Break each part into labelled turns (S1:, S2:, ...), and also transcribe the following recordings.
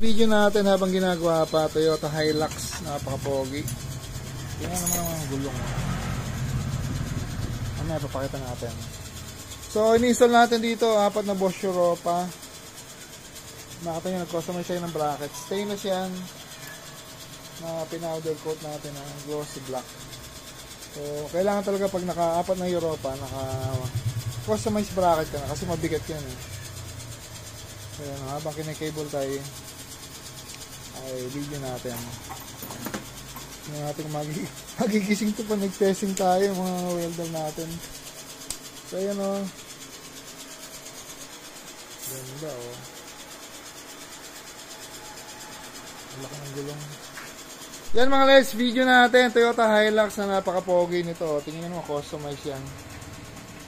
S1: Video natin habang ginagawa pa, Toyota Hilux, napaka-pogi. Tingnan naman ang gulong. Ano, papakita natin. So, ini-install natin dito, 4 na Bosch Europa. Nakita nyo, nag-customize siya ng bracket. Stainless yan, na pinowder coat natin ng glossy black. So, kailangan talaga pag naka-4 na Europa, naka-customize bracket ka na kasi mabigat yan eh. So, yan, habang kinikable tayo, ay video natin. Hindi natin magigising to pa, nag-testing tayo mga welder natin. So ayan o, ganda o, laki ng gulong. Yan mga guys, video natin Toyota Hilux na napaka-pogi nito. Tingnan mo, customize yan,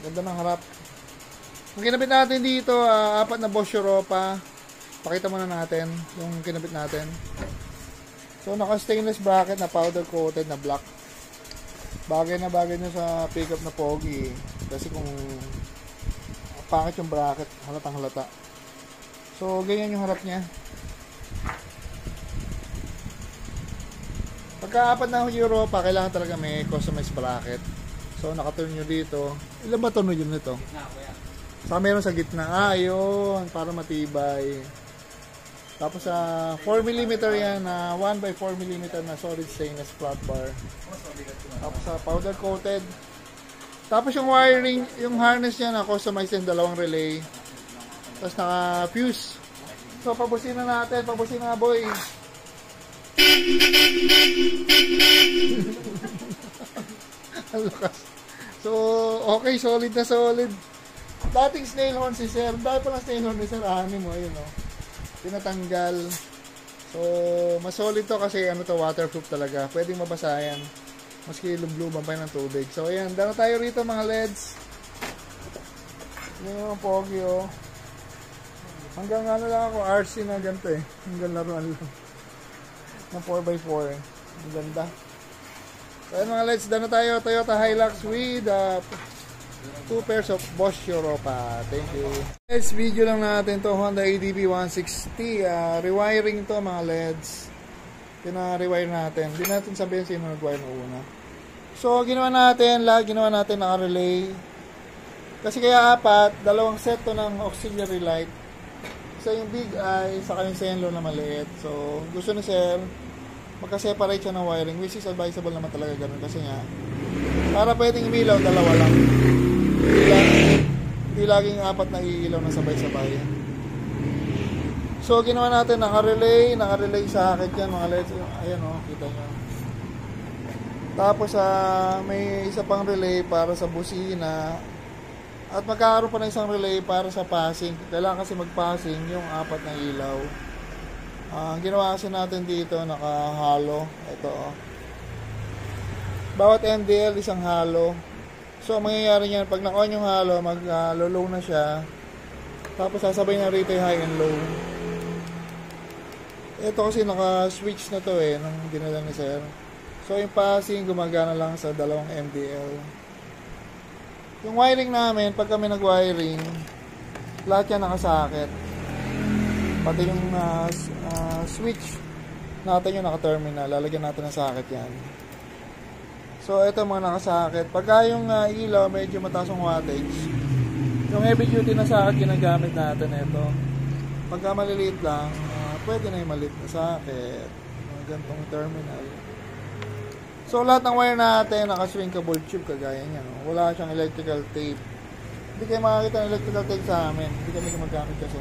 S1: ganda ng harap. Ang kinabit natin dito, 4 na Bosch Europa. Pakita muna natin yung kinabit natin. So naka stainless bracket na powder coated na black. Bagay na sa pickup na pogi. Kasi kung pangit yung bracket, halatang halata. So ganyan yung harap niya. Pagka 4 na Europa, kailangan talaga may customized bracket. So naka-turn nyo dito. Ilan ba turn yun nito? Saka meron sa gitna. Yun, para matibay. Tapos 4mm yan, 1x4mm na solid stainless flat bar. Tapos powder coated. Tapos yung wiring, yung harness niya na customized yung 2 relay. Tapos naka fuse. So pabusin na natin, pabusin na boy. Ang lakas. So okay, solid na solid. Dating snail horn si sir, dahil pala snail horn ni sir, mo, ayun o. Tinatanggal. So mas solid to kasi ano to, waterproof talaga, pwedeng mabasa yan maski lubluban pa ng tubig. So ayan, dala tayo rito mga LEDs. Yun yung pogi o. Hanggang ano lang ako, RC na ganito eh, hanggang laruan lang ng 4x4 eh. Ang ganda. So ayan mga LEDs, dala tayo Toyota Hilux with 2 pairs of Bosch Europa. Thank you. Next video lang natin to, Honda ADB 160. Rewiring to mga LEDs. Pina-rewire natin. Hindi natin sabihin sino nag-wire na una. So ginawa natin, lahat ginawa natin naka-relay. Kasi kaya 4, 2 set to ng auxiliary light. Isa yung big eye, saka yung senlo na maliit. So gusto ni sir, magka-separate siya ng wiring, which is advisable naman talaga ganun. Kasi nga, para pwedeng umilaw, 2 lang. Hindi laging 4 na iilaw na sabay-sabay. So ginawa natin, naka-relay sa akin yan mga LEDs. Ayan o, kita nyo. Tapos may isa pang relay para sa busina. At magkakaroon pa na isang relay para sa passing. Kailangan kasi mag-passing yung 4 na ilaw. Ang ginawa kasi natin dito, naka-halo. Ito o. Bawat MDL isang halo. So mangyayari niyan, pag na-on yung halo, mag-low na siya. Tapos sasabay na rito yung high and low. Ito kasi naka-switch na to eh, nung dinala ni sir. So yung passing gumagana lang sa 2 MDL. Yung wiring namin, pag kami nag-wiring, lahat yan nakasakit. Pati yung switch natin yung naka-terminal, lalagyan natin ng socket yan. So ito mga nakasakit. Pagka yung ilaw medyo mataas ang wattage, yung heavy duty na socket ginagamit natin ito. Pagka maliliit lang, pwede na yung maliit na socket, mga gantong terminal. So lahat ng wire natin naka-shrinkable tube kagaya niyan. Wala siyang electrical tape. Hindi kayo makakita ng electrical tape sa amin, hindi kami gumagamit kasi.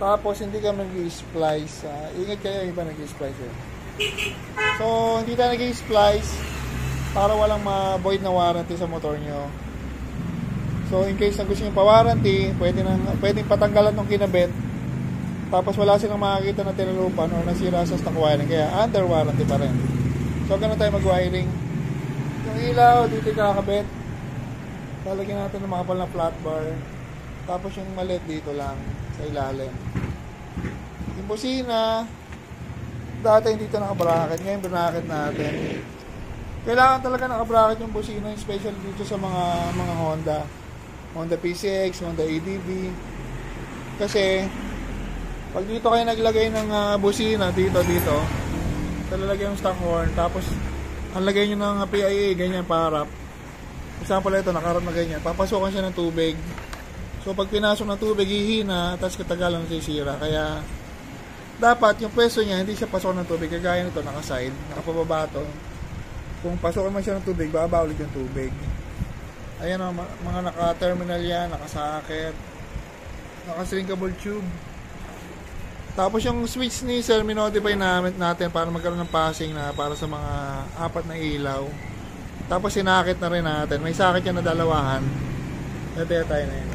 S1: Tapos hindi kami nag-splice. Ingat kayo, iba nag-splice eh. So hindi tayo nag-splice para walang ma-void na warranty sa motor nyo. So in case na gusto nyo pa-warranty, pwedeng patanggalan ng kinabit. Tapos wala silang makakita na tinalupan o nasira sa stock wiring. Kaya under warranty pa rin. So ganun tayo mag-wiring. Yung ilaw, dito kakabit. Lalagyan natin ng makapal na flat bar. Tapos yung maliit dito lang sa ilalim. Yung busina, dati dito naka-bracket. Ngayon bracket natin. Kailangan talaga naka-bracket yung busina, especially dito sa mga Honda PCX, Honda ADB. Kasi Pag dito kayo naglagay ng busina, dito, talalagay yung stock horn, tapos ang lagay nyo ng PIA, ganyan, paharap. Example ito, nakaharap na ganyan, papasukan siya ng tubig. So pag pinasok ng tubig, hihina, tapos katagalan nasisira. Kaya dapat yung pwesto niya, hindi siya pasok ng tubig, kagaya nito, naka-side, nakapababa to. Kung pasokan man siya ng tubig, bababa ulit yung tubig. Ayan o, mga naka-terminal yan, naka-socket, naka-shrinkable tube. Tapos yung switch ni sir, minodify natin para magkaroon ng passing na para sa mga 4 na ilaw. Tapos sinakit na rin natin. May sakit yan na dalawahan. Ito tayo na yun.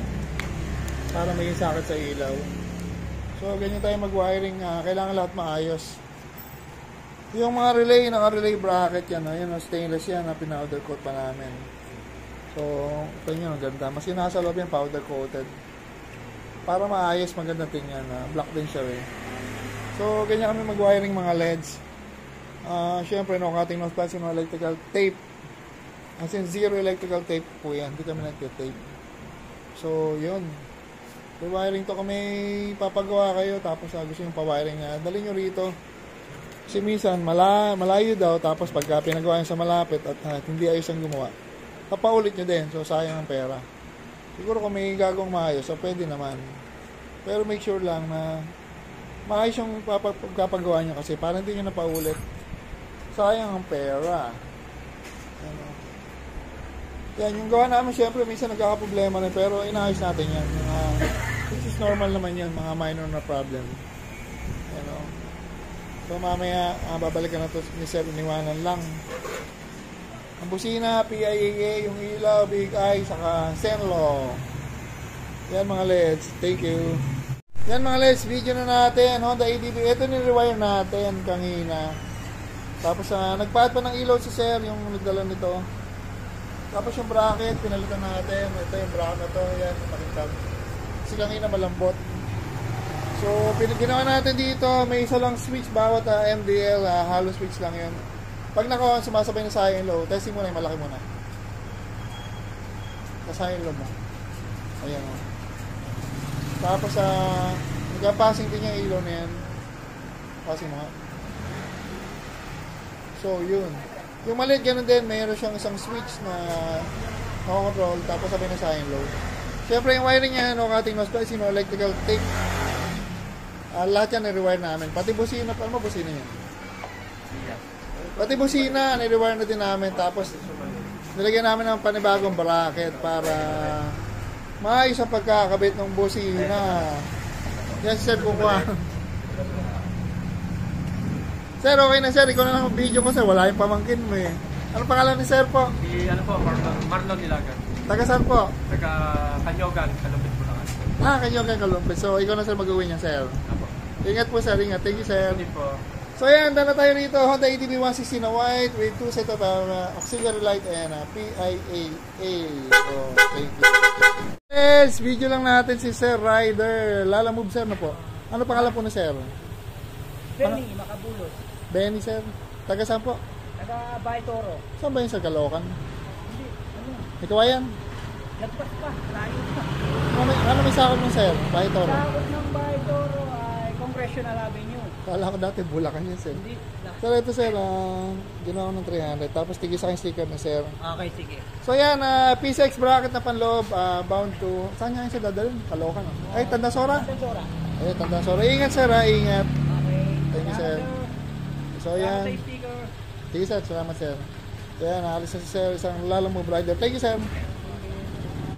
S1: Para may sakit sa ilaw. So ganyan tayo mag-wiring. Kailangan lahat maayos. Yung mga relay, naka-relay bracket yan. Yan, stainless yan. Pinowder coat pa namin. So, ito nyo, ang ganda. Mas nasa loob yan, powder coated. Para maayos, magandang tingnan. Black din siya eh. So, ganyan kami mag-wiring mga LEDs. Siyempre, no cutting, no splicing, no electrical tape. As in, zero electrical tape po yan. Hindi kami nagtitape. So, yun. Wiring to kami papagawa kayo. Tapos, gusto yung pa-wiring na dali nyo rito. Kasi minsan, malayo daw. Tapos, pagka pinagawa sa malapit at hindi ayos ang gumawa, papaulit nyo din. So, sayang ang pera. Siguro kung may gagawang maayos, so pwede naman. Pero make sure lang na maayos yung papagawa nyo kasi para hindi nyo napaulit. Sayang ang pera. Yan, yung gawa namin syempre minsan nagkakaproblema rin pero inaayos natin yan. Which is normal naman yan, mga minor na problem. So mamaya babalikan na to ni Sir, iniwanan lang. Ang busina, PIA, yung ilaw, Big Eye, saka Zenlo. Yan mga LEDs. Thank you. Yan mga LEDs, video na natin. Honda ADB. Ito ni-rewire natin kanina. Tapos nagpahat pa ng ilaw si Sir, yung nagdala nito. Tapos yung bracket, pinalitan natin. Ito yung bracket na to. Yan, makintab. Kasi kanina malambot. So, ginawa natin dito. May isa lang switch bawat MDL. Hollow switch lang yun. Pag naka-on, sumasabay na sa high and low, testing muna yung malaki muna. Tapos high and low mo. Ayan o. Tapos, nagka-passing din yung ilaw na yan. Passing mo nga. So, yun. Yung maliit, ganun din. Mayroon siyang isang switch na control, tapos sabay na sa high and low. Siyempre, yung wiring niya, no cutting, no splicing, no electrical tape. Lahat yan na-rewire namin. Pati busina, paano mo busina yan? Pati busina, nirewire na din namin. Tapos, nilagyan namin ng panibagong bracket para maayos ang pagkakabit ng busina. Yan, Sir, kukuha. Sir, okay na, Sir. Ikaw na lang ang video ko, Sir. Wala yung pamangkin mo eh. Ano pangalan ni Sir po?
S2: Marlon Ilagan.
S1: Taga saan po?
S2: Taga Kanyogan, Kalumpit po lang.
S1: Kanyogan, Kalumpit. So, ikaw na, Sir, mag-uwi niya, Sir.
S2: Apo.
S1: Ingat po, Sir. Ingat. Thank you, Sir.
S2: Hindi po.
S1: So yan, dala tayo rito, Honda ADB 160 na white with 2 set of auxiliary light and PIA. So, thank you. Yes, video lang natin si Sir Rider. Lalamove, Sir, na po. Ano pangalan po na, Sir?
S3: Benny, Makabulos.
S1: Benny, Sir. Taga saan po?
S3: Taga Baitoro.
S1: Saan ba yun, Sir? Caloocan?
S3: Hindi, ano?
S1: Ikaw yan?
S3: Lagpas pa, layo pa.
S1: Ano may sakot mo, Sir? Baitoro?
S3: Sakot ng Baitoro ay Congressional Avenue.
S1: Kala ko dati Bulacan yan, Sir.
S3: Hindi.
S1: Sir, ito, Sir, ginawa ng 300. Tapos tigis sa aking sticker na, Sir.
S3: Okay, sige.
S1: So yan, PCX bracket na panloob, bound to, saan nga yung siya dadalhin? Caloocan. Ay, Tandasora?
S3: Tandasora.
S1: Ay, Tandasora. Ingat, Sir, ingat.
S3: Okay.
S1: Thank you, Sir. So yan.
S3: Sa sticker.
S1: Sige, Sir, salamat, Sir. So yan, naalis na si Sir, isang lalamove rider. Thank you, Sir.